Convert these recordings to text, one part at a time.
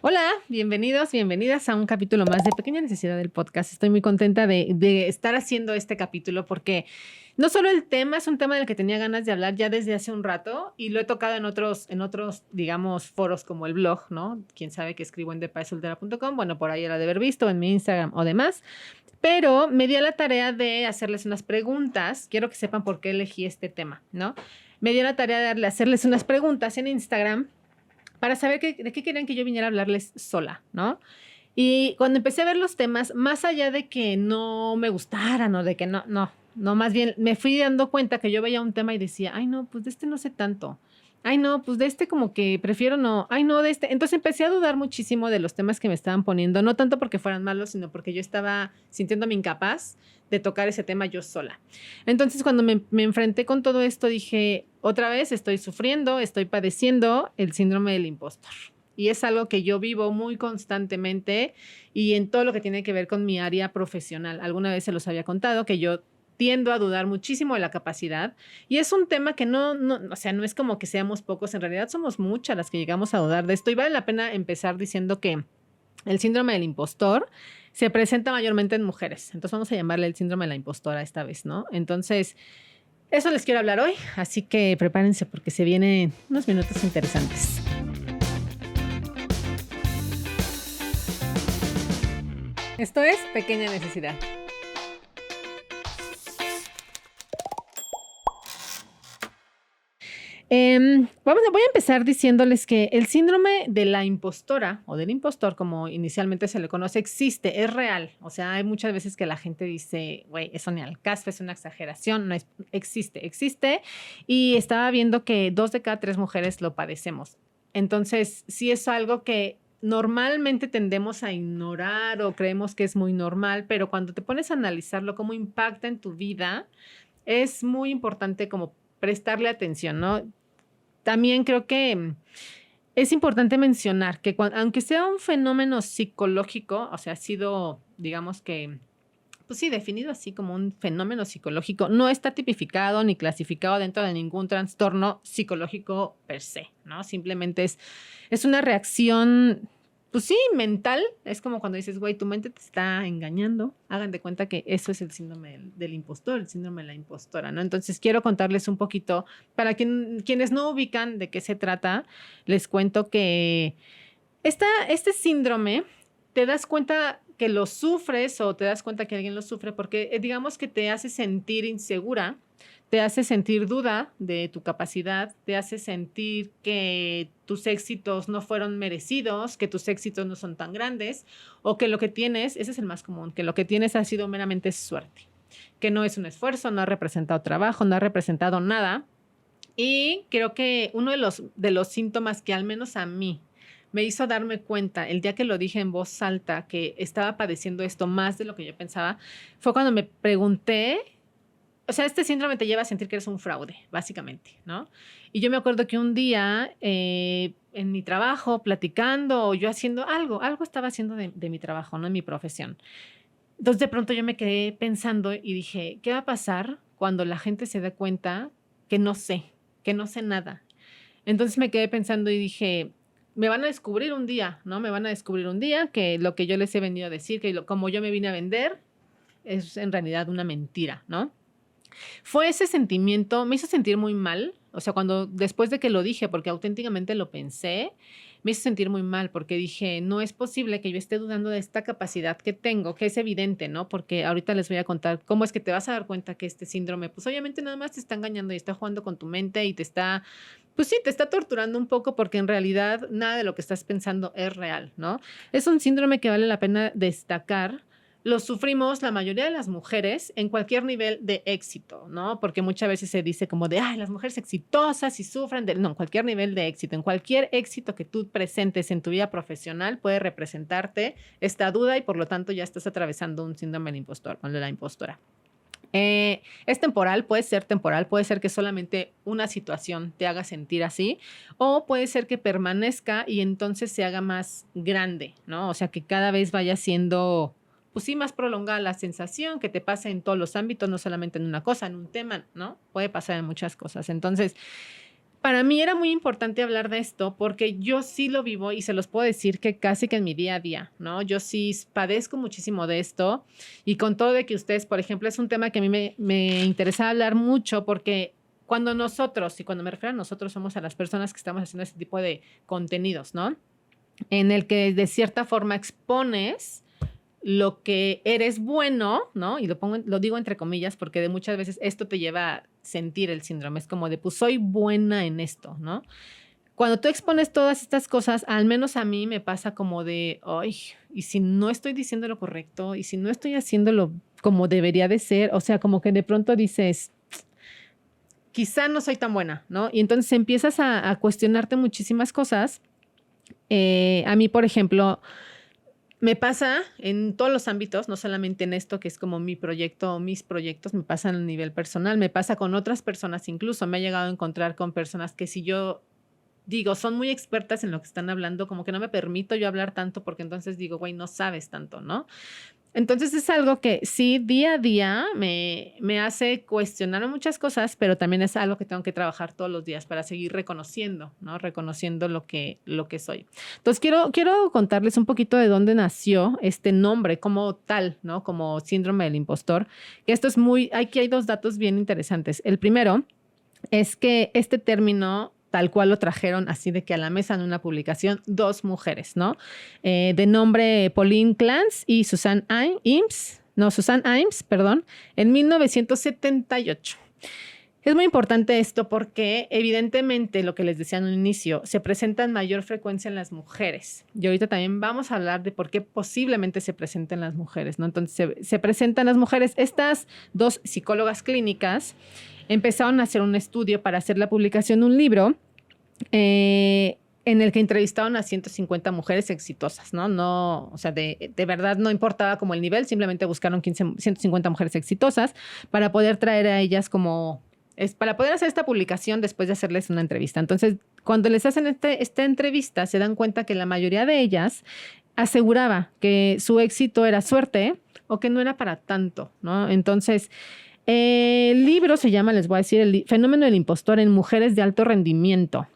Hola, bienvenidos, bienvenidas a un capítulo más de Pequeña Necesidad del podcast. Estoy muy contenta de estar haciendo este capítulo porque no solo el tema es un tema del que tenía ganas de hablar ya desde hace un rato y lo he tocado en otros, digamos, foros como el blog, ¿no? Quién sabe que escribo en depaesoltera.com, bueno, por ahí era de haber visto en mi Instagram o demás, pero me di a la tarea de hacerles unas preguntas. Quiero que sepan por qué elegí este tema, ¿no? Me di a la tarea de hacerles unas preguntas en Instagram para saber de qué querían que yo viniera a hablarles sola, ¿no? Y cuando empecé a ver los temas, más allá de que no me gustaran o de que no, más bien me fui dando cuenta que yo veía un tema y decía, ay, no, pues de este no sé tanto. Ay, no, pues de este como que prefiero no. Ay, no, de este. Entonces empecé a dudar muchísimo de los temas que me estaban poniendo, no tanto porque fueran malos, sino porque yo estaba sintiéndome incapaz de tocar ese tema yo sola. Entonces, cuando me enfrenté con todo esto, dije, otra vez estoy sufriendo, estoy padeciendo el síndrome del impostor. Y es algo que yo vivo muy constantemente y en todo lo que tiene que ver con mi área profesional. Alguna vez se los había contado que yo tiendo a dudar muchísimo de la capacidad y es un tema que o sea, no es como que seamos pocos, en realidad somos muchas las que llegamos a dudar de esto y vale la pena empezar diciendo que el síndrome del impostor se presenta mayormente en mujeres. Entonces vamos a llamarle el síndrome de la impostora esta vez, ¿no? Entonces, eso les quiero hablar hoy, así que prepárense porque se vienen unos minutos interesantes. Esto es Pequeña Necesidad. Voy a empezar diciéndoles que el síndrome de la impostora o del impostor, como inicialmente se le conoce, existe, es real. O sea, hay muchas veces que la gente dice, güey, eso ni al caso, es una exageración. No es, existe. Y estaba viendo que 2 de cada 3 mujeres lo padecemos. Entonces, sí es algo que normalmente tendemos a ignorar o creemos que es muy normal, pero cuando te pones a analizarlo, cómo impacta en tu vida, es muy importante como prestarle atención, ¿no? También creo que es importante mencionar que aunque sea un fenómeno psicológico, o sea, ha sido, digamos que, pues sí, definido así como un fenómeno psicológico, no está tipificado ni clasificado dentro de ningún trastorno psicológico per se, ¿no? Simplemente es una reacción, pues sí, mental. Es como cuando dices, güey, tu mente te está engañando. Hagan de cuenta que eso es el síndrome del impostor, el síndrome de la impostora, ¿no? Entonces quiero contarles un poquito, para quienes no ubican de qué se trata, les cuento que este síndrome te das cuenta que lo sufres o te das cuenta que alguien lo sufre porque digamos que te hace sentir insegura, te hace sentir duda de tu capacidad, te hace sentir que tus éxitos no fueron merecidos, que tus éxitos no son tan grandes o que lo que tienes, ese es el más común, que lo que tienes ha sido meramente suerte, que no es un esfuerzo, no ha representado trabajo, no ha representado nada. Y creo que uno de los síntomas que al menos a mí me hizo darme cuenta el día que lo dije en voz alta que estaba padeciendo esto más de lo que yo pensaba, fue cuando me pregunté, o sea, este síndrome te lleva a sentir que eres un fraude, básicamente, ¿no? Y yo me acuerdo que un día en mi trabajo, platicando, o yo haciendo algo estaba haciendo de mi trabajo, ¿no? En mi profesión. Entonces de pronto yo me quedé pensando y dije, ¿qué va a pasar cuando la gente se dé cuenta que no sé, que no sé nada? Entonces me quedé pensando y dije, me van a descubrir un día, ¿no? Me van a descubrir un día que lo que yo les he venido a decir, como yo me vine a vender, es en realidad una mentira, ¿no? Fue ese sentimiento, me hizo sentir muy mal, o sea, cuando después de que lo dije, porque auténticamente lo pensé, me hizo sentir muy mal porque dije, no es posible que yo esté dudando de esta capacidad que tengo, que es evidente, ¿no? Porque ahorita les voy a contar cómo es que te vas a dar cuenta que este síndrome, pues obviamente nada más te está engañando y está jugando con tu mente y te está, pues sí, te está torturando un poco porque en realidad nada de lo que estás pensando es real, ¿no? Es un síndrome que vale la pena destacar. Lo sufrimos la mayoría de las mujeres en cualquier nivel de éxito, ¿no? Porque muchas veces se dice como de, ay, las mujeres exitosas y sufren de... No, en cualquier nivel de éxito, en cualquier éxito que tú presentes en tu vida profesional puede representarte esta duda y por lo tanto ya estás atravesando un síndrome del impostor o de la impostora. Es temporal, puede ser que solamente una situación te haga sentir así, o puede ser que permanezca y entonces se haga más grande, ¿no? O sea, que cada vez vaya siendo, pues sí, más prolongada la sensación, que te pase en todos los ámbitos, no solamente en una cosa, en un tema, ¿no? Puede pasar en muchas cosas. Entonces, para mí era muy importante hablar de esto porque yo sí lo vivo y se los puedo decir que casi que en mi día a día, ¿no? Yo sí padezco muchísimo de esto y con todo de que ustedes, por ejemplo, es un tema que a mí me interesa hablar mucho porque cuando nosotros, y cuando me refiero a nosotros, somos a las personas que estamos haciendo este tipo de contenidos, ¿no? En el que de cierta forma expones lo que eres bueno, ¿no? Y lo digo entre comillas porque de muchas veces esto te lleva a sentir el síndrome. Es como de, pues soy buena en esto, ¿no? Cuando tú expones todas estas cosas, al menos a mí me pasa como de, ay, y si no estoy diciendo lo correcto, y si no estoy haciéndolo como debería de ser, o sea, como que de pronto dices, quizá no soy tan buena, ¿no? Y entonces empiezas a cuestionarte muchísimas cosas. A mí, por ejemplo, me pasa en todos los ámbitos, no solamente en esto que es como mi proyecto o mis proyectos, me pasa a nivel personal, me pasa con otras personas, incluso me he llegado a encontrar con personas que si yo digo, son muy expertas en lo que están hablando, como que no me permito yo hablar tanto porque entonces digo, güey, no sabes tanto, ¿no? Entonces es algo que sí, día a día me hace cuestionar muchas cosas, pero también es algo que tengo que trabajar todos los días para seguir reconociendo, ¿no? Reconociendo lo que soy. Entonces quiero contarles un poquito de dónde nació este nombre como tal, ¿no? Como síndrome del impostor. Que esto es aquí hay dos datos bien interesantes. El primero es que este término tal cual lo trajeron así de que a la mesa en una publicación, dos mujeres, ¿no? De nombre Pauline Clance y Susan Imes, perdón, en 1978. Es muy importante esto porque evidentemente lo que les decía en un inicio, se presenta en mayor frecuencia en las mujeres. Y ahorita también vamos a hablar de por qué posiblemente se presenten las mujeres, ¿no? Entonces se presentan las mujeres. Estas dos psicólogas clínicas empezaron a hacer un estudio para hacer la publicación de un libro en el que entrevistaron a 150 mujeres exitosas, ¿no? No, o sea, de verdad no importaba como el nivel, simplemente buscaron 150 mujeres exitosas para poder traer a ellas para poder hacer esta publicación después de hacerles una entrevista. Entonces, cuando les hacen esta entrevista, se dan cuenta que la mayoría de ellas aseguraba que su éxito era suerte o que no era para tanto, ¿no? Entonces, el libro se llama, les voy a decir, El fenómeno del impostor en mujeres de alto rendimiento.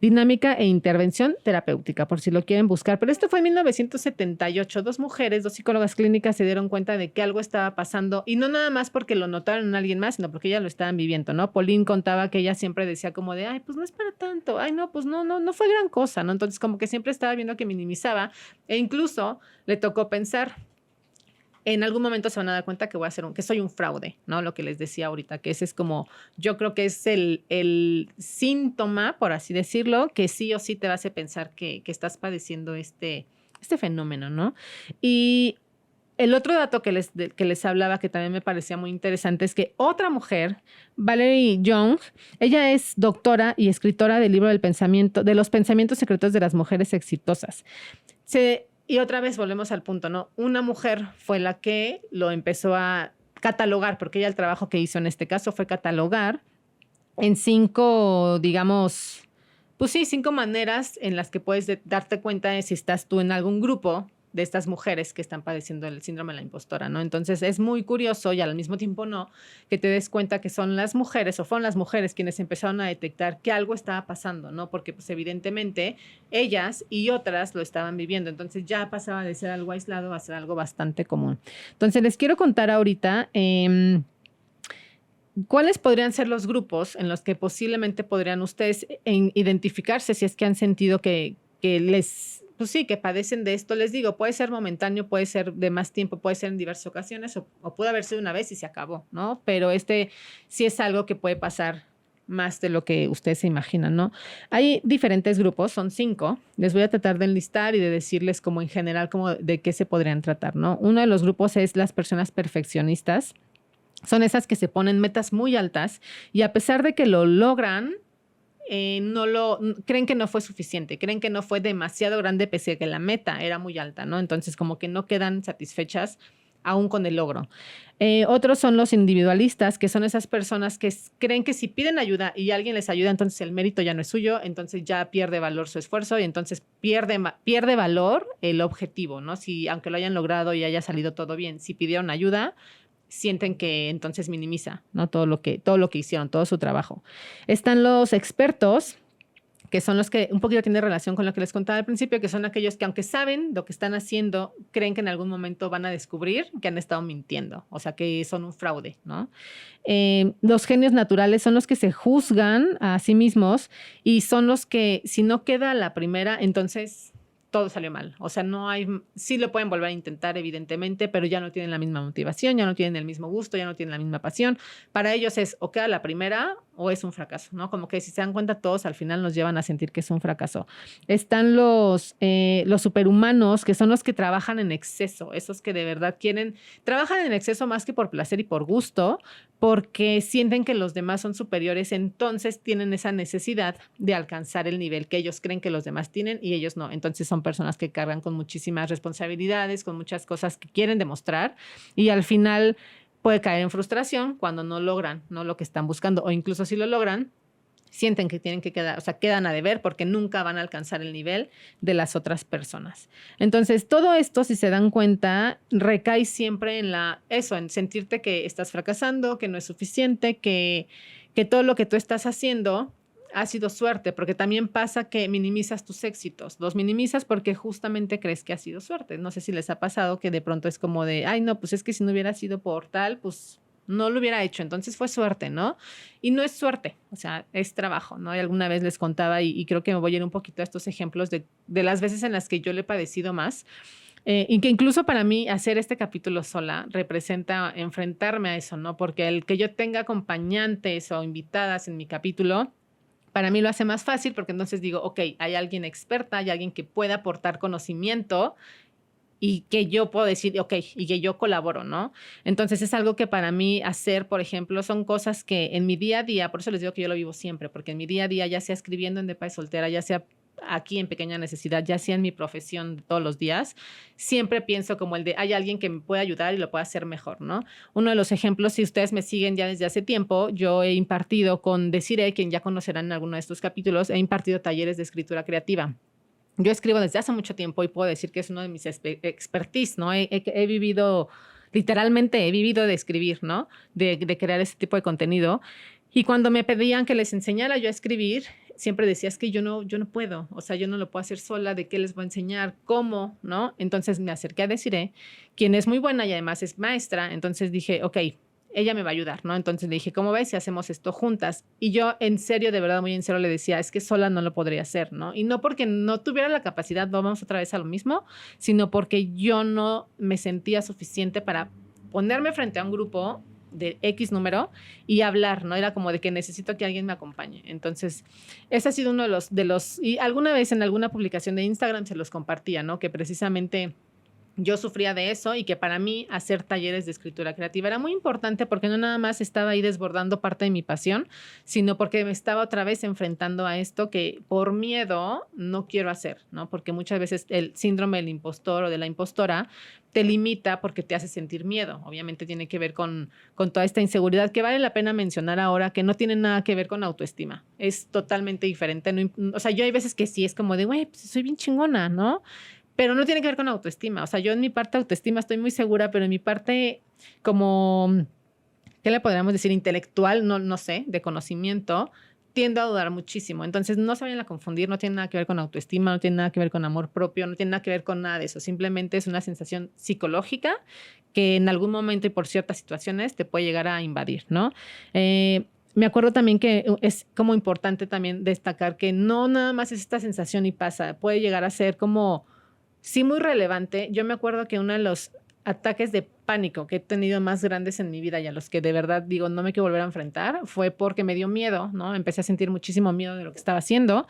Dinámica e intervención terapéutica, por si lo quieren buscar. Pero esto fue en 1978. Dos mujeres, dos psicólogas clínicas se dieron cuenta de que algo estaba pasando y no nada más porque lo notaron en alguien más, sino porque ellas lo estaban viviendo, ¿no? Pauline contaba que ella siempre decía como de, ay, pues no es para tanto, ay, no, pues no fue gran cosa, ¿no? Entonces como que siempre estaba viendo que minimizaba e incluso le tocó pensar, en algún momento se van a dar cuenta que que soy un fraude, ¿no? Lo que les decía ahorita, que ese es como, yo creo que es el síntoma, por así decirlo, que sí o sí te hace pensar que estás padeciendo este fenómeno, ¿no? Y el otro dato que les hablaba, que también me parecía muy interesante, es que otra mujer, Valerie Young, ella es doctora y escritora del libro de los pensamientos secretos de las mujeres exitosas. Y otra vez volvemos al punto, ¿no? Una mujer fue la que lo empezó a catalogar, porque ella el trabajo que hizo en este caso fue catalogar en 5, digamos, pues sí, 5 maneras en las que puedes darte cuenta de si estás tú en algún grupo de estas mujeres que están padeciendo el síndrome de la impostora, ¿no? Entonces es muy curioso y al mismo tiempo no, que te des cuenta que son las mujeres o fueron las mujeres quienes empezaron a detectar que algo estaba pasando, ¿no? Porque pues evidentemente ellas y otras lo estaban viviendo, entonces ya pasaba de ser algo aislado a ser algo bastante común. Entonces les quiero contar ahorita ¿cuáles podrían ser los grupos en los que posiblemente podrían ustedes identificarse si es que han sentido que pues sí, que padecen de esto? Les digo, puede ser momentáneo, puede ser de más tiempo, puede ser en diversas ocasiones o puede haber sido una vez y se acabó, ¿no? Pero sí es algo que puede pasar más de lo que ustedes se imaginan, ¿no? Hay diferentes grupos, son 5. Les voy a tratar de enlistar y de decirles como en general como de qué se podrían tratar, ¿no? Uno de los grupos es las personas perfeccionistas. Son esas que se ponen metas muy altas y a pesar de que lo logran, creen que no fue suficiente, creen que no fue demasiado grande pese a que la meta era muy alta, ¿no? Entonces como que no quedan satisfechas aún con el logro. Otros son los individualistas, que son esas personas que creen que si piden ayuda y alguien les ayuda, entonces el mérito ya no es suyo, entonces ya pierde valor su esfuerzo y entonces pierde valor el objetivo, ¿no? Si aunque lo hayan logrado y haya salido todo bien, si pidieron ayuda, sienten que entonces minimiza, ¿no? Todo lo que hicieron, todo su trabajo. Están los expertos, que son los que un poquito tienen relación con lo que les contaba al principio, que son aquellos que aunque saben lo que están haciendo, creen que en algún momento van a descubrir que han estado mintiendo, o sea, que son un fraude, ¿no? Los genios naturales son los que se juzgan a sí mismos y son los que, si no queda la primera, entonces todo salió mal. O sea, no hay, sí lo pueden volver a intentar, evidentemente, pero ya no tienen la misma motivación, ya no tienen el mismo gusto, ya no tienen la misma pasión. Para ellos es o queda la primera o es un fracaso, ¿no? Como que si se dan cuenta todos, al final nos llevan a sentir que es un fracaso. Están los superhumanos, que son los que trabajan en exceso, esos que de verdad trabajan en exceso más que por placer y por gusto, porque sienten que los demás son superiores, entonces tienen esa necesidad de alcanzar el nivel que ellos creen que los demás tienen y ellos no. Entonces son personas que cargan con muchísimas responsabilidades, con muchas cosas que quieren demostrar y al final puede caer en frustración cuando no logran, ¿no?, lo que están buscando, o incluso si lo logran, sienten que tienen que quedar, o sea, quedan a deber porque nunca van a alcanzar el nivel de las otras personas. Entonces, todo esto, si se dan cuenta, recae siempre en en sentirte que estás fracasando, que no es suficiente, que todo lo que tú estás haciendo ha sido suerte, porque también pasa que minimizas tus éxitos. Los minimizas porque justamente crees que ha sido suerte. No sé si les ha pasado que de pronto es como de, ay, no, pues es que si no hubiera sido por tal, pues no lo hubiera hecho, entonces fue suerte, ¿no? Y no es suerte, o sea, es trabajo, ¿no? Y alguna vez les contaba, y creo que me voy a ir un poquito a estos ejemplos de las veces en las que yo le he padecido más, y que incluso para mí hacer este capítulo sola representa enfrentarme a eso, ¿no? Porque el que yo tenga acompañantes o invitadas en mi capítulo, para mí lo hace más fácil porque entonces digo, ok, hay alguien experta, hay alguien que pueda aportar conocimiento y que yo puedo decir, ok, y que yo colaboro, ¿no? Entonces es algo que para mí hacer, por ejemplo, son cosas que en mi día a día, por eso les digo que yo lo vivo siempre, porque en mi día a día, ya sea escribiendo en De Paz Soltera, ya sea aquí en Pequeña Necesidad, ya sea en mi profesión de todos los días, siempre pienso como el de hay alguien que me puede ayudar y lo puede hacer mejor, ¿no? Uno de los ejemplos, si ustedes me siguen ya desde hace tiempo, yo he impartido con Desiree, quien ya conocerán en alguno de estos capítulos, he impartido talleres de escritura creativa. Yo escribo desde hace mucho tiempo y puedo decir que es uno de mis expertise, ¿no? He vivido, literalmente he vivido de escribir, ¿no? De crear ese tipo de contenido. Y cuando me pedían que les enseñara yo a escribir, siempre decía, es que yo no puedo, o sea, yo no lo puedo hacer sola, ¿de qué les voy a enseñar? ¿Cómo? ¿No? Entonces me acerqué a Desiree, quien es muy buena y además es maestra, entonces dije, ok, ella me va a ayudar, ¿no? Entonces le dije, ¿cómo ves si hacemos esto juntas? Y yo en serio, de verdad, muy en serio le decía, es que sola no lo podría hacer, ¿no? Y no porque no tuviera la capacidad, vamos otra vez a lo mismo, sino porque yo no me sentía suficiente para ponerme frente a un grupo de X número y hablar, ¿no? Era como de que necesito que alguien me acompañe. Entonces, ese ha sido uno de los, y alguna vez en alguna publicación de Instagram se los compartía, ¿no? Que precisamente yo sufría de eso y que para mí hacer talleres de escritura creativa era muy importante porque no nada más estaba ahí desbordando parte de mi pasión, sino porque me estaba otra vez enfrentando a esto que por miedo no quiero hacer, ¿no? Porque muchas veces el síndrome del impostor o de la impostora te limita porque te hace sentir miedo. Obviamente tiene que ver con toda esta inseguridad que vale la pena mencionar ahora, que no tiene nada que ver con autoestima. Es totalmente diferente. No, o sea, yo hay veces que sí es como de, güey, pues soy bien chingona, ¿no? Pero no tiene que ver con autoestima. O sea, yo en mi parte autoestima estoy muy segura, pero en mi parte como, ¿qué le podríamos decir? Intelectual, no sé, de conocimiento, tiendo a dudar muchísimo. Entonces, no se vayan a confundir, no tiene nada que ver con autoestima, no tiene nada que ver con amor propio, no tiene nada que ver con nada de eso. Simplemente es una sensación psicológica que en algún momento y por ciertas situaciones te puede llegar a invadir, ¿no? Me acuerdo también que es como importante también destacar que no nada más es esta sensación y pasa, puede llegar a ser como sí, muy relevante. Yo me acuerdo que uno de los ataques de pánico que he tenido más grandes en mi vida y a los que de verdad digo no me quiero volver a enfrentar fue porque me dio miedo, ¿no? Empecé a sentir muchísimo miedo de lo que estaba haciendo.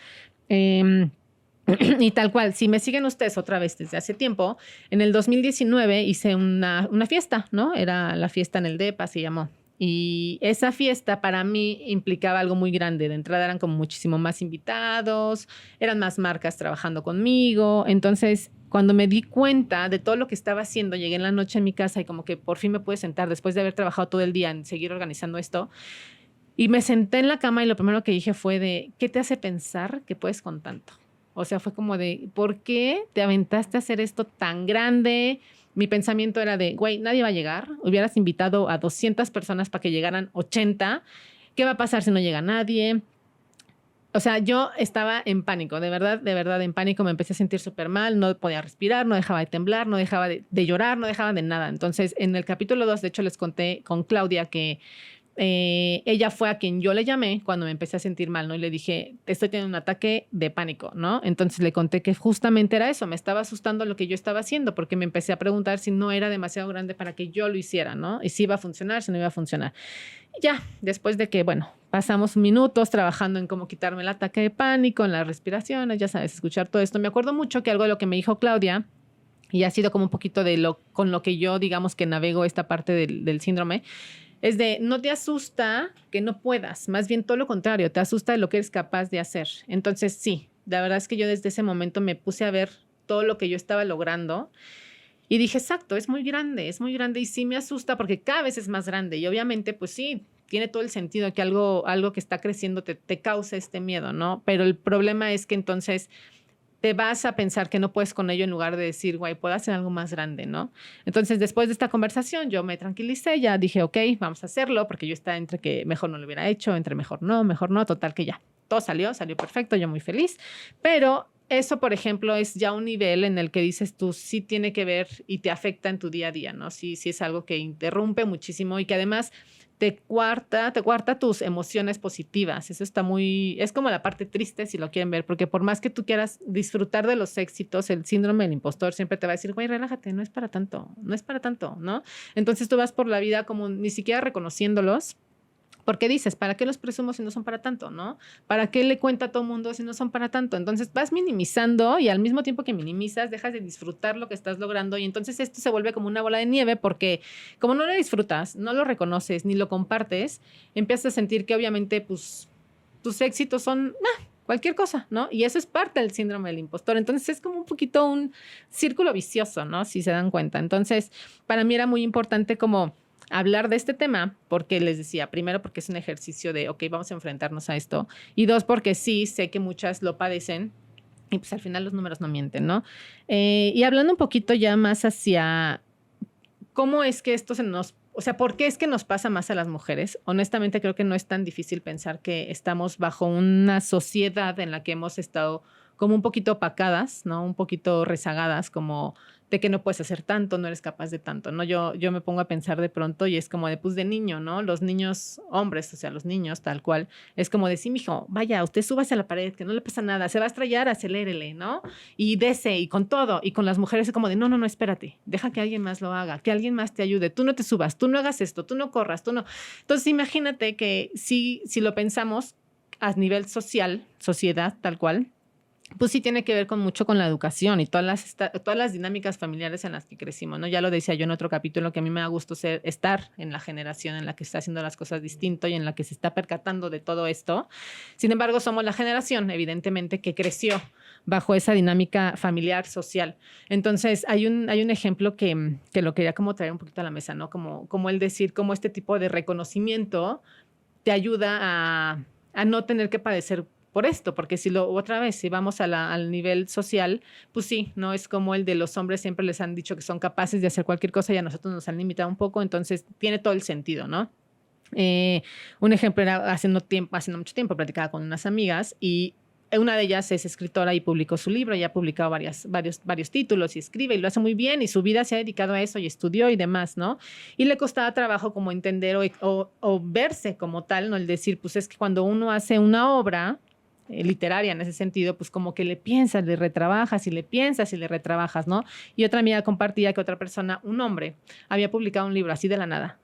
Eh, y tal cual, si me siguen ustedes otra vez desde hace tiempo, en el 2019 hice una fiesta, ¿no? Era la fiesta en el DEPA, se llamó. Y esa fiesta para mí implicaba algo muy grande. De entrada eran como muchísimo más invitados, eran más marcas trabajando conmigo. Entonces, cuando me di cuenta de todo lo que estaba haciendo, llegué en la noche a mi casa y como que por fin me pude sentar después de haber trabajado todo el día en seguir organizando esto. Y me senté en la cama y lo primero que dije fue de, ¿qué te hace pensar que puedes con tanto? O sea, fue como de, ¿por qué te aventaste a hacer esto tan grande? mi pensamiento era de, güey, nadie va a llegar. Hubieras invitado a 200 personas para que llegaran 80. ¿Qué va a pasar si no llega nadie? O sea, yo estaba en pánico, de verdad en pánico. Me empecé a sentir súper mal, no podía respirar, no dejaba de temblar, no dejaba de llorar, no dejaba de nada. Entonces, en el capítulo 2, de hecho, les conté con Claudia que ella fue a quien yo le llamé cuando me empecé a sentir mal, ¿no? Y le dije, estoy teniendo un ataque de pánico, ¿no? Entonces le conté que justamente era eso, me estaba asustando lo que yo estaba haciendo, porque me empecé a preguntar si no era demasiado grande para que yo lo hiciera, ¿no? Y si iba a funcionar, si no iba a funcionar. Y ya, después de que, bueno, pasamos minutos trabajando en cómo quitarme el ataque de pánico, en las respiraciones, ya sabes, escuchar todo esto. Me acuerdo mucho que algo de lo que me dijo Claudia, y ha sido como un poquito de con lo que yo, digamos, que navego esta parte del síndrome, es de, no te asusta que no puedas, más bien todo lo contrario, te asusta de lo que eres capaz de hacer. Entonces, sí, la verdad es que yo desde ese momento me puse a ver todo lo que yo estaba logrando y dije, exacto, es muy grande y sí me asusta porque cada vez es más grande y obviamente, pues sí, tiene todo el sentido que algo que está creciendo te causa este miedo, ¿no? Pero el problema es que entonces te vas a pensar que no puedes con ello en lugar de decir, güey, puedo hacer algo más grande, ¿no? Entonces, después de esta conversación, yo me tranquilicé, ya dije, ok, vamos a hacerlo, porque yo estaba entre que mejor no lo hubiera hecho, entre mejor no, total que ya. Todo salió perfecto, yo muy feliz, pero eso, por ejemplo, es ya un nivel en el que dices tú, sí tiene que ver y te afecta en tu día a día, ¿no? Sí, sí es algo que interrumpe muchísimo y que además te cuarta tus emociones positivas. Eso está es como la parte triste si lo quieren ver, porque por más que tú quieras disfrutar de los éxitos, el síndrome del impostor siempre te va a decir, güey, relájate, no es para tanto, ¿no? Entonces tú vas por la vida como ni siquiera reconociéndolos. Porque dices, ¿para qué los presumo si no son para tanto, no? ¿Para qué le cuenta a todo mundo si no son para tanto? Entonces vas minimizando y al mismo tiempo que minimizas, dejas de disfrutar lo que estás logrando y entonces esto se vuelve como una bola de nieve porque como no lo disfrutas, no lo reconoces ni lo compartes, empiezas a sentir que obviamente pues tus éxitos son cualquier cosa, ¿no? Y eso es parte del síndrome del impostor. Entonces es como un poquito un círculo vicioso, ¿no? Si se dan cuenta. Entonces, para mí era muy importante como hablar de este tema, porque les decía, primero porque es un ejercicio de, ok, vamos a enfrentarnos a esto, y dos, porque sí, sé que muchas lo padecen, y pues al final los números no mienten, ¿no? Y hablando un poquito ya más hacia cómo es que esto o sea, ¿por qué es que nos pasa más a las mujeres? Honestamente, creo que no es tan difícil pensar que estamos bajo una sociedad en la que hemos estado como un poquito opacadas, ¿no? Un poquito rezagadas, como de que no puedes hacer tanto, no eres capaz de tanto, ¿no? Yo me pongo a pensar de pronto y es como de, pues, de niño, ¿no? Los niños hombres, o sea, los niños tal cual, es como de, sí, mijo, vaya, usted súbase a la pared, que no le pasa nada, se va a estrellar, acelérele, ¿no? Y dese, y con todo, y con las mujeres es como de, no, espérate, deja que alguien más lo haga, que alguien más te ayude, tú no te subas, tú no hagas esto, tú no corras, tú no. Entonces, imagínate que si lo pensamos a nivel sociedad, tal cual, pues sí tiene que ver mucho con la educación y todas las dinámicas familiares en las que crecimos, ¿no? Ya lo decía yo en otro capítulo que a mí me da gusto estar en la generación en la que está haciendo las cosas distinto y en la que se está percatando de todo esto. Sin embargo, somos la generación, evidentemente, que creció bajo esa dinámica familiar, social. Entonces, hay un ejemplo que lo quería como traer un poquito a la mesa, ¿no? Como el decir, cómo este tipo de reconocimiento te ayuda a no tener que padecer por esto, porque si vamos al nivel social, pues sí, no es como el de los hombres, siempre les han dicho que son capaces de hacer cualquier cosa y a nosotros nos han limitado un poco, entonces tiene todo el sentido, ¿no? Un ejemplo era hace mucho tiempo, platicaba con unas amigas y una de ellas es escritora y publicó su libro, ya ha publicado varios títulos y escribe y lo hace muy bien y su vida se ha dedicado a eso y estudió y demás, ¿no? Y le costaba trabajo como entender o verse como tal, ¿no? El decir, pues es que cuando uno hace una obra literaria en ese sentido, pues como que le piensas, le retrabajas y le piensas y le retrabajas, ¿no? Y otra amiga compartía que otra persona, un hombre, había publicado un libro así de la nada,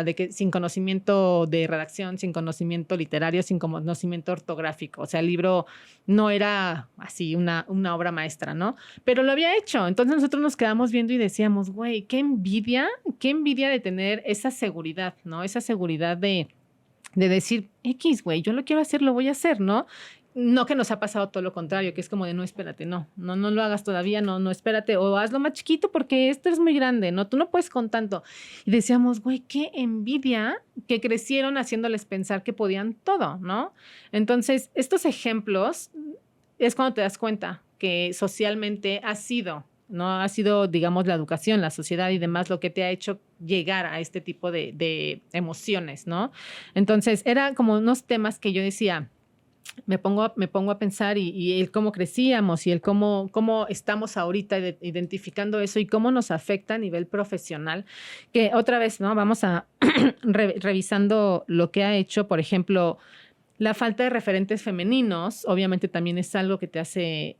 de que sin conocimiento de redacción, sin conocimiento literario, sin conocimiento ortográfico, o sea, el libro no era así una obra maestra, ¿no? Pero lo había hecho, entonces nosotros nos quedamos viendo y decíamos, güey, qué envidia de tener esa seguridad, ¿no? Esa seguridad de decir, X, güey, yo lo quiero hacer, lo voy a hacer, ¿no? No que nos ha pasado todo lo contrario, que es como de, no, espérate, no lo hagas todavía, no, espérate, o hazlo más chiquito porque esto es muy grande, ¿no? Tú no puedes con tanto. Y decíamos, güey, qué envidia que crecieron haciéndoles pensar que podían todo, ¿no? Entonces, estos ejemplos es cuando te das cuenta que socialmente ha sido No ha sido, digamos, la educación, la sociedad y demás lo que te ha hecho llegar a este tipo de emociones, ¿no? Entonces, era como unos temas que yo decía, me pongo a pensar y el cómo crecíamos y el cómo estamos ahorita identificando eso y cómo nos afecta a nivel profesional, que otra vez, ¿no? Vamos a revisando lo que ha hecho, por ejemplo, la falta de referentes femeninos, obviamente también es algo que te hace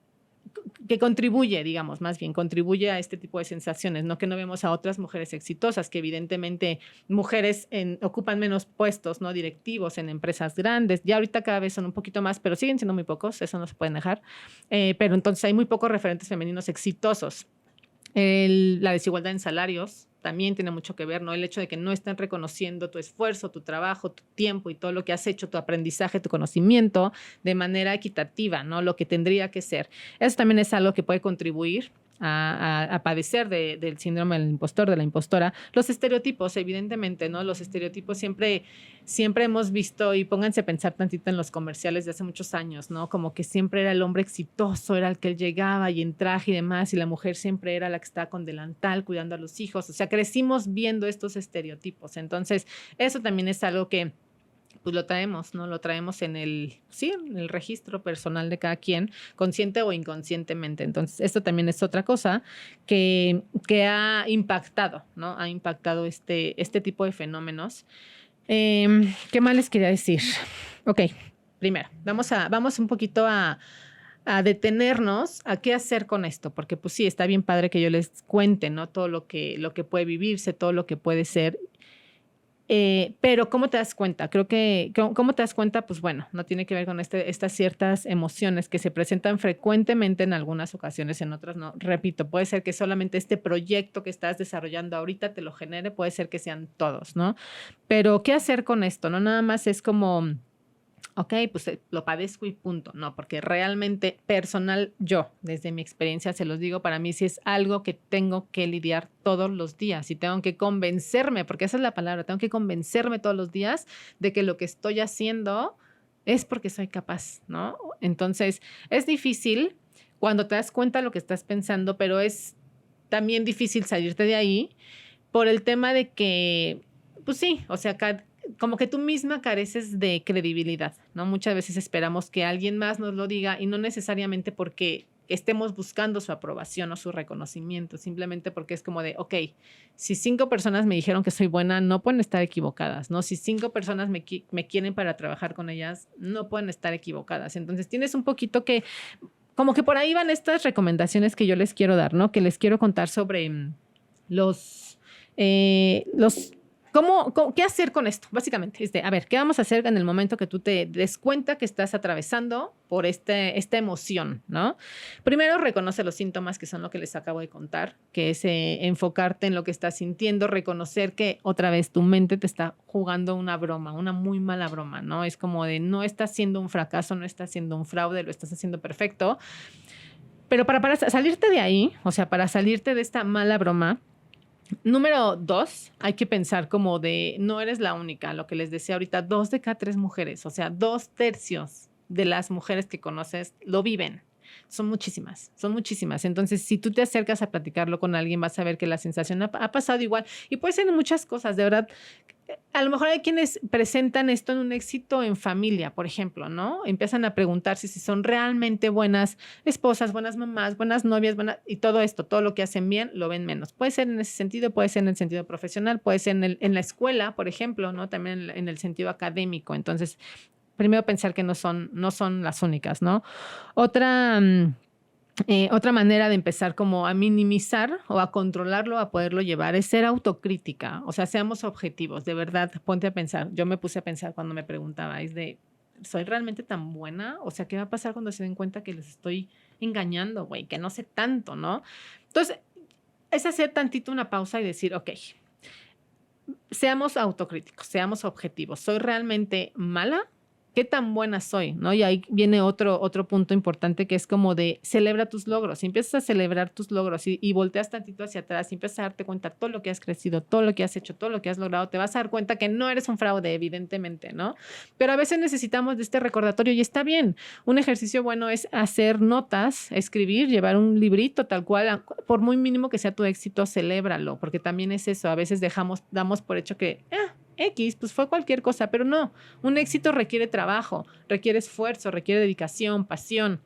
que contribuye, digamos, más bien contribuye a este tipo de sensaciones, no que no vemos a otras mujeres exitosas, que evidentemente mujeres ocupan menos puestos, ¿no? Directivos en empresas grandes, ya ahorita cada vez son un poquito más, pero siguen siendo muy pocos, eso no se pueden dejar, pero entonces hay muy pocos referentes femeninos exitosos. La desigualdad en salarios también tiene mucho que ver, ¿no? El hecho de que no estén reconociendo tu esfuerzo, tu trabajo, tu tiempo y todo lo que has hecho, tu aprendizaje, tu conocimiento de manera equitativa, ¿no? Lo que tendría que ser. Eso también es algo que puede contribuir a padecer del síndrome del impostor, de la impostora. Los estereotipos, evidentemente, ¿no? Los estereotipos siempre hemos visto, y pónganse a pensar tantito en los comerciales de hace muchos años, ¿no? Como que siempre era el hombre exitoso, era el que él llegaba y en traje y demás, y la mujer siempre era la que estaba con delantal cuidando a los hijos. O sea, crecimos viendo estos estereotipos. Entonces, eso también es algo que pues lo traemos, ¿no? Lo traemos sí, en el registro personal de cada quien, consciente o inconscientemente. Entonces, esto también es otra cosa que ha impactado, ¿no? Ha impactado este tipo de fenómenos. ¿Qué más les quería decir? Ok, primero, vamos un poquito a detenernos a qué hacer con esto, porque pues sí, está bien padre que yo les cuente, ¿no? Todo lo que puede vivirse, todo lo que puede ser. Pero ¿cómo te das cuenta? Creo que, ¿cómo te das cuenta? Pues bueno, no tiene que ver con estas ciertas emociones que se presentan frecuentemente en algunas ocasiones, en otras no. Repito, puede ser que solamente este proyecto que estás desarrollando ahorita te lo genere, puede ser que sean todos, ¿no? Pero ¿qué hacer con esto? No nada más es como ok, pues lo padezco y punto. No, porque realmente personal, yo, desde mi experiencia, se los digo, para mí sí es algo que tengo que lidiar todos los días y tengo que convencerme, porque esa es la palabra, tengo que convencerme todos los días de que lo que estoy haciendo es porque soy capaz, ¿no? Entonces, es difícil cuando te das cuenta de lo que estás pensando, pero es también difícil salirte de ahí por el tema de que, pues sí, o sea, como que tú misma careces de credibilidad, ¿no? Muchas veces esperamos que alguien más nos lo diga y no necesariamente porque estemos buscando su aprobación o su reconocimiento, simplemente porque es como de, ok, si 5 personas me dijeron que soy buena, no pueden estar equivocadas, ¿no? Si 5 personas me quieren para trabajar con ellas, no pueden estar equivocadas. Entonces tienes un poquito que, como que por ahí van estas recomendaciones que yo les quiero dar, ¿no? Que les quiero contar sobre los qué hacer con esto? Básicamente, a ver, ¿qué vamos a hacer en el momento que tú te des cuenta que estás atravesando por esta emoción, ¿no? Primero, reconoce los síntomas, que son lo que les acabo de contar, que es enfocarte en lo que estás sintiendo, reconocer que otra vez tu mente te está jugando una broma, una muy mala broma, ¿no? Es como de no estás haciendo un fracaso, no estás haciendo un fraude, lo estás haciendo perfecto. Pero para salirte de ahí, o sea, para salirte de esta mala broma, número 2, hay que pensar como de, no eres la única, lo que les decía ahorita, 2 de cada 3 mujeres, o sea, 2/3 de las mujeres que conoces lo viven. Son muchísimas, son muchísimas. Entonces, si tú te acercas a platicarlo con alguien, vas a ver que la sensación ha pasado igual. Y puede ser en muchas cosas, de verdad. A lo mejor hay quienes presentan esto en un éxito en familia, por ejemplo, ¿no? Empiezan a preguntarse si son realmente buenas esposas, buenas mamás, buenas novias, y todo esto, todo lo que hacen bien, lo ven menos. Puede ser en ese sentido, puede ser en el sentido profesional, puede ser en la escuela, por ejemplo, ¿no? También en el sentido académico. Entonces, primero pensar que no son las únicas, ¿no? Otra manera de empezar como a minimizar o a controlarlo, a poderlo llevar, es ser autocrítica. O sea, seamos objetivos, de verdad, ponte a pensar. Yo me puse a pensar cuando me preguntabais ¿soy realmente tan buena? O sea, ¿qué va a pasar cuando se den cuenta que les estoy engañando, güey? Que no sé tanto, ¿no? Entonces, es hacer tantito una pausa y decir, ok, seamos autocríticos, seamos objetivos. ¿Soy realmente mala? qué tan buena soy, ¿no? Y ahí viene otro punto importante que es como de celebra tus logros. Si empiezas a celebrar tus logros y volteas tantito hacia atrás y empiezas a darte cuenta todo lo que has crecido, todo lo que has hecho, todo lo que has logrado, te vas a dar cuenta que no eres un fraude, evidentemente, ¿no? Pero a veces necesitamos de este recordatorio y está bien. Un ejercicio bueno es hacer notas, escribir, llevar un librito tal cual, por muy mínimo que sea tu éxito, celébralo, porque también es eso. A veces damos por hecho que X, pues fue cualquier cosa, pero no. Un éxito requiere trabajo, requiere esfuerzo, requiere dedicación, pasión.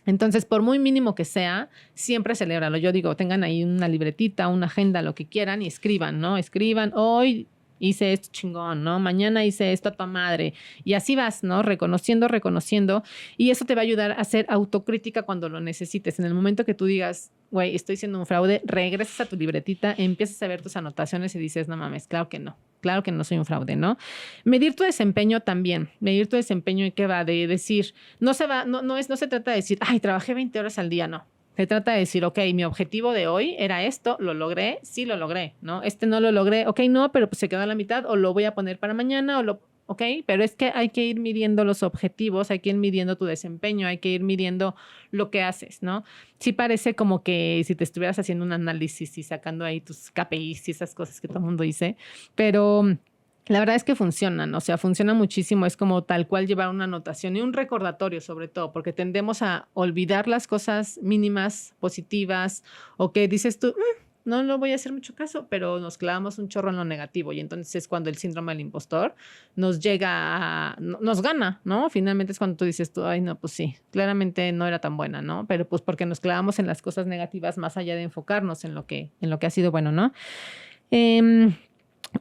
Entonces, por muy mínimo que sea, siempre celébralo. Yo digo, tengan ahí una libretita, una agenda, lo que quieran y escriban, ¿no? Escriban, hoy hice esto chingón, ¿no? Mañana hice esto a tu madre. Y así vas, ¿no? Reconociendo. Y eso te va a ayudar a hacer autocrítica cuando lo necesites. En el momento que tú digas, güey, estoy siendo un fraude, regresas a tu libretita, empiezas a ver tus anotaciones y dices, no mames, claro que no soy un fraude, ¿no? Medir tu desempeño también, ¿en qué va? De decir, no se trata de decir, ay, trabajé 20 horas al día, no. Se trata de decir, ok, mi objetivo de hoy era esto, lo logré, sí lo logré, ¿no? No lo logré, ok, no, pero pues se quedó a la mitad o lo voy a poner para mañana ¿ok? Pero es que hay que ir midiendo los objetivos, hay que ir midiendo tu desempeño, hay que ir midiendo lo que haces, ¿no? Sí parece como que si te estuvieras haciendo un análisis y sacando ahí tus KPIs y esas cosas que todo el mundo dice, pero la verdad es que funcionan, o sea, funciona muchísimo, es como tal cual llevar una anotación y un recordatorio sobre todo, porque tendemos a olvidar las cosas mínimas, positivas, o que dices tú, no lo voy a hacer mucho caso, pero nos clavamos un chorro en lo negativo y entonces es cuando el síndrome del impostor nos nos gana, ¿no? Finalmente es cuando tú dices tú, ay, no, pues sí, claramente no era tan buena, ¿no? Pero pues porque nos clavamos en las cosas negativas más allá de enfocarnos en lo que ha sido bueno, ¿no?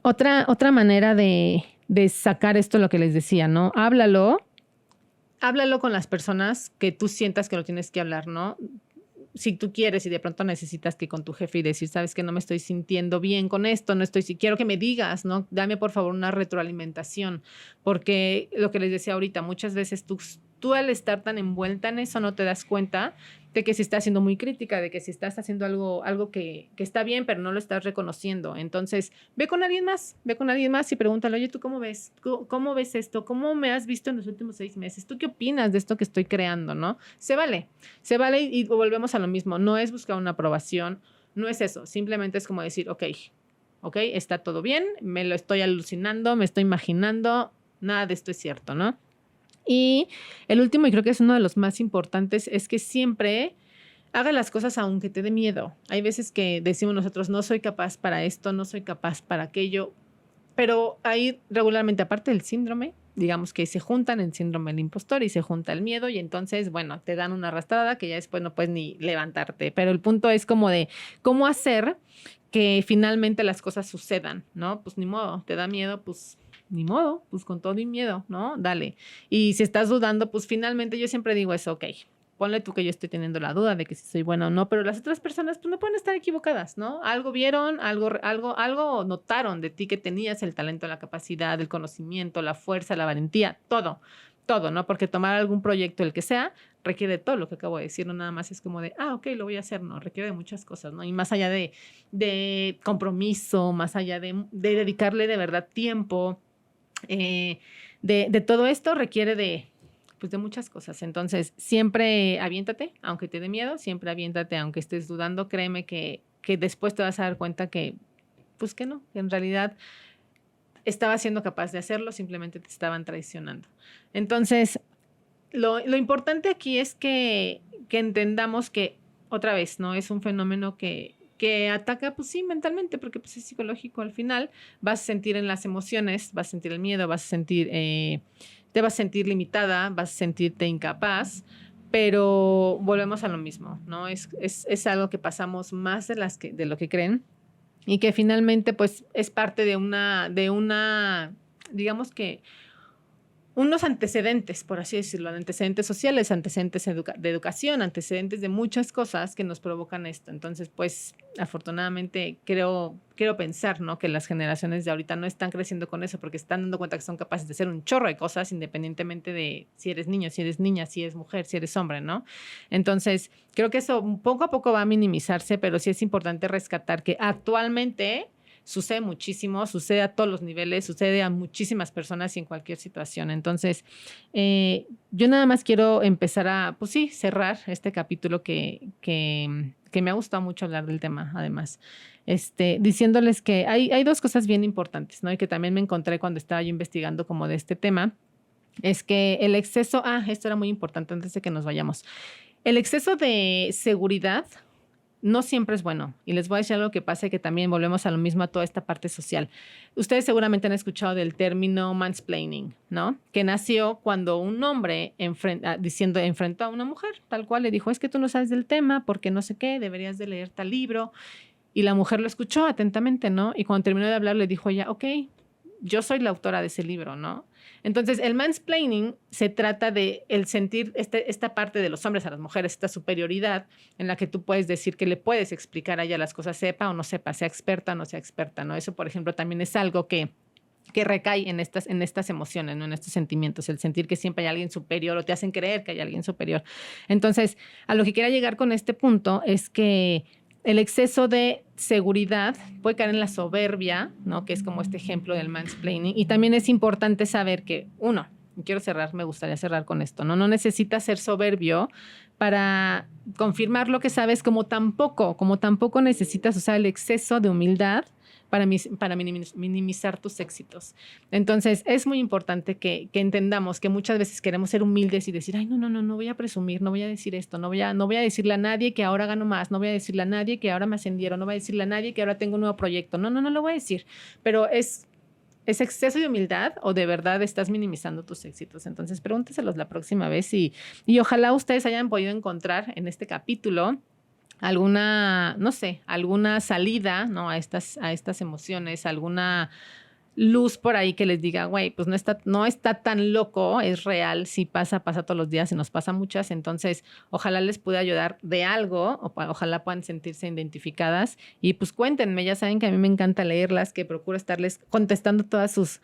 Otra manera de sacar esto, lo que les decía, ¿no? Háblalo con las personas que tú sientas que lo tienes que hablar, ¿no? Si tú quieres y de pronto necesitas que con tu jefe y decir, sabes que no me estoy sintiendo bien con esto, quiero que me digas, ¿no? Dame por favor una retroalimentación, porque lo que les decía ahorita, muchas veces tú al estar tan envuelta en eso no te das cuenta de que si estás siendo muy crítica, de que si estás haciendo algo que está bien, pero no lo estás reconociendo. Entonces, ve con alguien más y pregúntale, oye, ¿tú cómo ves? ¿Cómo ves esto? ¿Cómo me has visto en los últimos 6 meses? ¿Tú qué opinas de esto que estoy creando, no? Se vale y volvemos a lo mismo. No es buscar una aprobación, no es eso. Simplemente es como decir, ok, está todo bien, me lo estoy alucinando, me estoy imaginando, nada de esto es cierto, ¿no? Y el último, y creo que es uno de los más importantes, es que siempre haga las cosas aunque te dé miedo. Hay veces que decimos nosotros, no soy capaz para esto, no soy capaz para aquello, pero ahí regularmente, aparte del síndrome, digamos que se juntan el síndrome del impostor y se junta el miedo y entonces, bueno, te dan una arrastrada que ya después no puedes ni levantarte. Pero el punto es como de cómo hacer que finalmente las cosas sucedan, ¿no? Pues ni modo, te da miedo, pues ni modo, pues con todo y miedo, ¿no? Dale. Y si estás dudando, pues finalmente yo siempre digo eso, ok, ponle tú que yo estoy teniendo la duda de que si soy buena o no, pero las otras personas pues no pueden estar equivocadas, ¿no? Algo vieron, algo notaron de ti que tenías el talento, la capacidad, el conocimiento, la fuerza, la valentía, todo, ¿no? Porque tomar algún proyecto, el que sea, requiere de todo lo que acabo de decir, no nada más es como de, ok, lo voy a hacer, no, requiere de muchas cosas, ¿no? Y más allá de compromiso, más allá de dedicarle de verdad tiempo, de todo esto requiere de muchas cosas. Entonces, siempre aviéntate, aunque te dé miedo, siempre aviéntate, aunque estés dudando, créeme que después te vas a dar cuenta que no, que en realidad estabas siendo capaz de hacerlo, simplemente te estaban traicionando. Entonces, lo importante aquí es que entendamos que, otra vez, ¿no? Es un fenómeno que ataca, pues sí, mentalmente, porque pues es psicológico al final. Vas a sentir en las emociones, vas a sentir el miedo, te vas a sentir limitada, vas a sentirte incapaz, pero volvemos a lo mismo, ¿no? Es algo que pasamos más de lo que creen y que finalmente, pues, es parte de una, digamos que unos antecedentes, por así decirlo, antecedentes sociales, antecedentes de educación, antecedentes de muchas cosas que nos provocan esto. Entonces, pues, afortunadamente, quiero pensar, ¿no? Que las generaciones de ahorita no están creciendo con eso porque están dando cuenta que son capaces de hacer un chorro de cosas independientemente de si eres niño, si eres niña, si eres mujer, si eres hombre, ¿no? Entonces, creo que eso poco a poco va a minimizarse, pero sí es importante rescatar que actualmente sucede muchísimo, sucede a todos los niveles, sucede a muchísimas personas y en cualquier situación. Entonces, yo nada más quiero empezar a, pues sí, cerrar este capítulo que me ha gustado mucho hablar del tema, además, diciéndoles que hay dos cosas bien importantes, ¿no? Y que también me encontré cuando estaba yo investigando como de este tema, es que el exceso, esto era muy importante antes de que nos vayamos, el exceso de seguridad no siempre es bueno. Y les voy a decir algo que pasa, que también volvemos a lo mismo, a toda esta parte social. Ustedes seguramente han escuchado del término mansplaining, ¿no? Que nació cuando un hombre enfrentó a una mujer, tal cual le dijo, es que tú no sabes del tema, porque no sé qué, deberías de leer tal libro. Y la mujer lo escuchó atentamente, ¿no? Y cuando terminó de hablar le dijo ella, ok, yo soy la autora de ese libro, ¿no? Entonces, el mansplaining se trata de el sentir esta parte de los hombres a las mujeres, esta superioridad en la que tú puedes decir que le puedes explicar a ella las cosas, sepa o no sepa, sea experta o no sea experta, ¿no? Eso, por ejemplo, también es algo que recae en estas emociones, ¿no? En estos sentimientos, el sentir que siempre hay alguien superior o te hacen creer que hay alguien superior. Entonces, a lo que quiera llegar con este punto es que el exceso de seguridad puede caer en la soberbia, ¿no? Que es como este ejemplo del mansplaining. Y también es importante saber que, uno, quiero cerrar, me gustaría cerrar con esto, ¿no? No necesitas ser soberbio para confirmar lo que sabes, como tampoco necesitas usar el exceso de humildad para minimizar tus éxitos. Entonces, es muy importante que entendamos que muchas veces queremos ser humildes y decir, ay, no voy a presumir, no voy a decir esto, no voy a decirle a nadie que ahora gano más, no voy a decirle a nadie que ahora me ascendieron, no voy a decirle a nadie que ahora tengo un nuevo proyecto. No lo voy a decir. Pero ¿es exceso de humildad o de verdad estás minimizando tus éxitos? Entonces, pregúnteselos la próxima vez y ojalá ustedes hayan podido encontrar en este capítulo alguna, no sé, alguna salida, ¿no? a estas emociones, alguna luz por ahí que les diga, güey, pues no está tan loco, es real, sí pasa todos los días y nos pasa muchas, entonces ojalá les pueda ayudar de algo, ojalá puedan sentirse identificadas y pues cuéntenme, ya saben que a mí me encanta leerlas, que procuro estarles contestando todas sus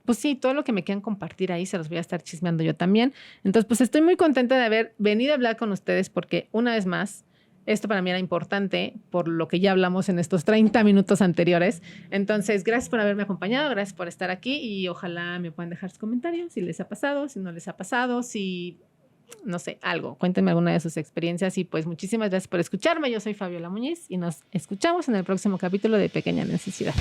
pues sí, todo lo que me quieran compartir ahí se los voy a estar chismeando yo también. Entonces, pues estoy muy contenta de haber venido a hablar con ustedes porque, una vez más, esto para mí era importante por lo que ya hablamos en estos 30 minutos anteriores. Entonces, gracias por haberme acompañado, gracias por estar aquí y ojalá me puedan dejar sus comentarios si les ha pasado, si no les ha pasado, si, no sé, algo. Cuéntenme alguna de sus experiencias y pues muchísimas gracias por escucharme. Yo soy Fabiola Muñiz y nos escuchamos en el próximo capítulo de Pequeña Necesidad.